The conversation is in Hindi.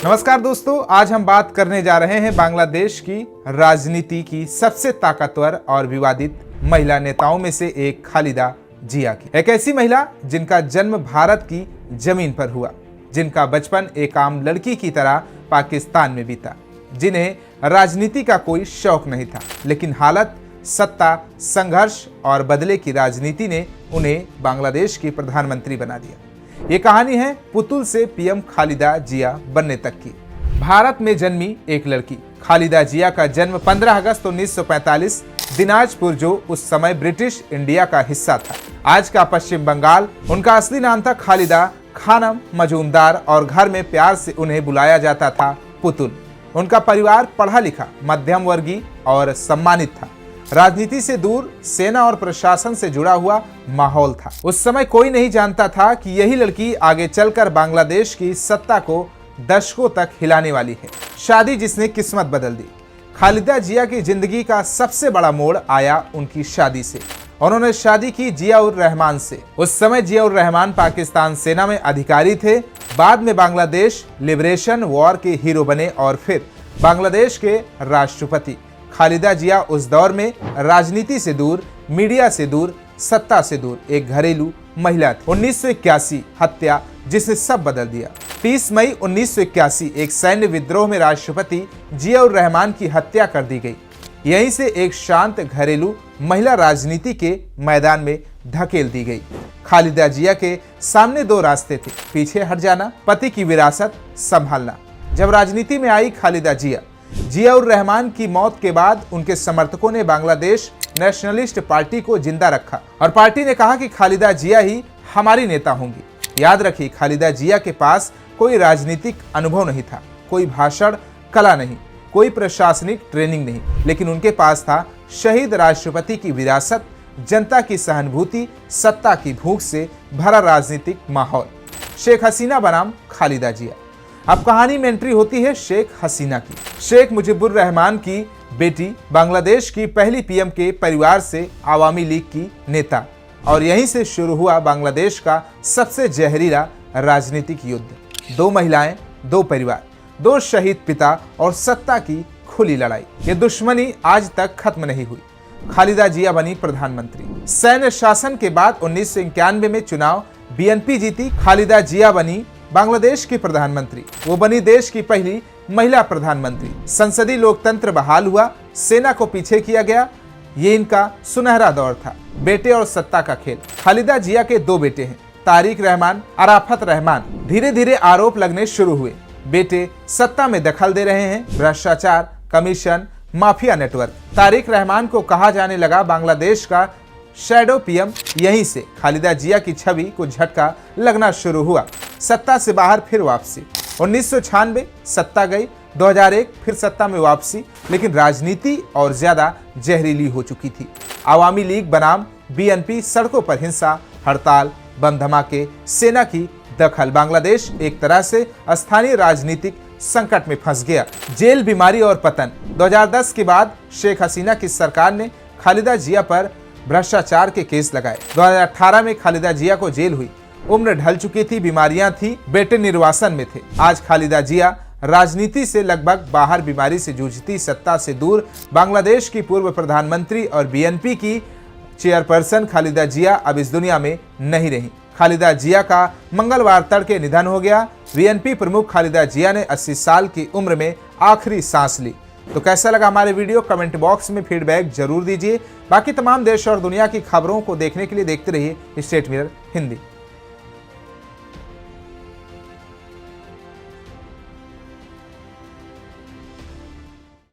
नमस्कार दोस्तों, आज हम बात करने जा रहे हैं बांग्लादेश की राजनीति की सबसे ताकतवर और विवादित महिला नेताओं में से एक खालिदा जिया की। एक ऐसी महिला जिनका जन्म भारत की जमीन पर हुआ, जिनका बचपन एक आम लड़की की तरह पाकिस्तान में बीता, जिन्हें राजनीति का कोई शौक नहीं था, लेकिन हालत, सत्ता, संघर्ष और बदले की राजनीति ने उन्हें बांग्लादेश की प्रधानमंत्री बना दिया। ये कहानी है पुतुल से पीएम खालिदा जिया बनने तक की। भारत में जन्मी एक लड़की खालिदा जिया का जन्म 15 अगस्त 1945 दिनाजपुर, जो उस समय ब्रिटिश इंडिया का हिस्सा था, आज का पश्चिम बंगाल। उनका असली नाम था खालिदा खानम मजूमदार और घर में प्यार से उन्हें बुलाया जाता था पुतुल। उनका परिवार पढ़ा लिखा, मध्यम वर्गीय और सम्मानित था। राजनीति से दूर, सेना और प्रशासन से जुड़ा हुआ माहौल था। उस समय कोई नहीं जानता था कि यही लड़की आगे चलकर बांग्लादेश की सत्ता को दशकों तक हिलाने वाली है। शादी जिसने किस्मत बदल दी। खालिदा जिया की जिंदगी का सबसे बड़ा मोड़ आया उनकी शादी से। उन्होंने शादी की जियाउर रहमान से। उस समय जियाउर रहमान पाकिस्तान सेना में अधिकारी थे, बाद में बांग्लादेश लिबरेशन वॉर के हीरो बने और फिर बांग्लादेश के राष्ट्रपति। खालिदा जिया उस दौर में राजनीति से दूर, मीडिया से दूर, सत्ता से दूर एक घरेलू महिला थी। 1981 हत्या जिसने सब बदल दिया। 30 मई 1981 एक सैन्य विद्रोह में राष्ट्रपति जियाउर रहमान की हत्या कर दी गई। यहीं से एक शांत घरेलू महिला राजनीति के मैदान में धकेल दी गई। खालिदा जिया के सामने दो रास्ते थे, पीछे हट जाना, पति की विरासत संभालना। जब राजनीति में आई खालिदा जिया, जियाउर रहमान की मौत के बाद उनके समर्थकों ने बांग्लादेश नेशनलिस्ट पार्टी को जिंदा रखा और पार्टी ने कहा कि खालिदा जिया ही हमारी नेता होंगी। याद रखिए, खालिदा जिया के पास कोई राजनीतिक अनुभव नहीं था, कोई भाषण कला नहीं, कोई प्रशासनिक ट्रेनिंग नहीं, लेकिन उनके पास था शहीद राष्ट्रपति की विरासत, जनता की सहानुभूति, सत्ता की भूख से भरा राजनीतिक माहौल। शेख हसीना बनाम खालिदा जिया। अब कहानी में एंट्री होती है शेख हसीना की। शेख मुजीबुर रहमान की बेटी, बांग्लादेश की पहली पीएम के परिवार से आवामी लीग की नेता, और यहीं से शुरू हुआ बांग्लादेश का सबसे जहरीला राजनीतिक युद्ध। दो महिलाएं, दो परिवार, दो शहीद पिता और सत्ता की खुली लड़ाई। ये दुश्मनी आज तक खत्म नहीं हुई। खालिदा जिया बनी प्रधानमंत्री। सैन्य शासन के बाद 1991 में चुनाव बीएनपी जीती। खालिदा जिया बनी बांग्लादेश की प्रधानमंत्री। वो बनी देश की पहली महिला प्रधानमंत्री। संसदीय लोकतंत्र बहाल हुआ, सेना को पीछे किया गया। ये इनका सुनहरा दौर था। बेटे और सत्ता का खेल। खालिदा जिया के दो बेटे हैं, तारिक रहमान, अराफत रहमान। धीरे धीरे आरोप लगने शुरू हुए। बेटे सत्ता में दखल दे रहे हैं, भ्रष्टाचार, commission, mafia network. Tariq Rahman को कहा जाने लगा बांग्लादेश का शैडो पीएम। यहीं से खालिदा जिया की छवि को झटका लगना शुरू हुआ। सत्ता से बाहर फिर वापसी। 1996 सत्ता गई, 2001 फिर सत्ता में वापसी, लेकिन राजनीति और ज्यादा जहरीली हो चुकी थी। आवामी लीग बनाम बीएनपी, सड़कों पर हिंसा, हड़ताल, बम धमाके, सेना की दखल। बांग्लादेश एक तरह से स्थानीय राजनीतिक संकट में फंस गया। जेल, बीमारी और पतन। 2010 के बाद शेख हसीना की सरकार ने खालिदा जिया पर भ्रष्टाचार के केस लगाए। 2018 में खालिदा जिया को जेल हुई। उम्र ढल चुकी थी, बीमारियां थी, बेटे निर्वासन में थे। आज खालिदा जिया राजनीति से लगभग बाहर, बीमारी से जूझती, सत्ता से दूर। बांग्लादेश की पूर्व प्रधानमंत्री और बीएनपी की चेयरपर्सन खालिदा जिया अब इस दुनिया में नहीं रही। खालिदा जिया का मंगलवार तड़के निधन हो गया। बीएनपी प्रमुख खालिदा जिया ने 80 साल की उम्र में आखिरी सांस ली। तो कैसा लगा हमारे वीडियो? कमेंट बॉक्स में फीडबैक जरूर दीजिए। बाकी तमाम देश और दुनिया की खबरों को देखने के लिए देखते रहिए स्टेट मिरर हिंदी।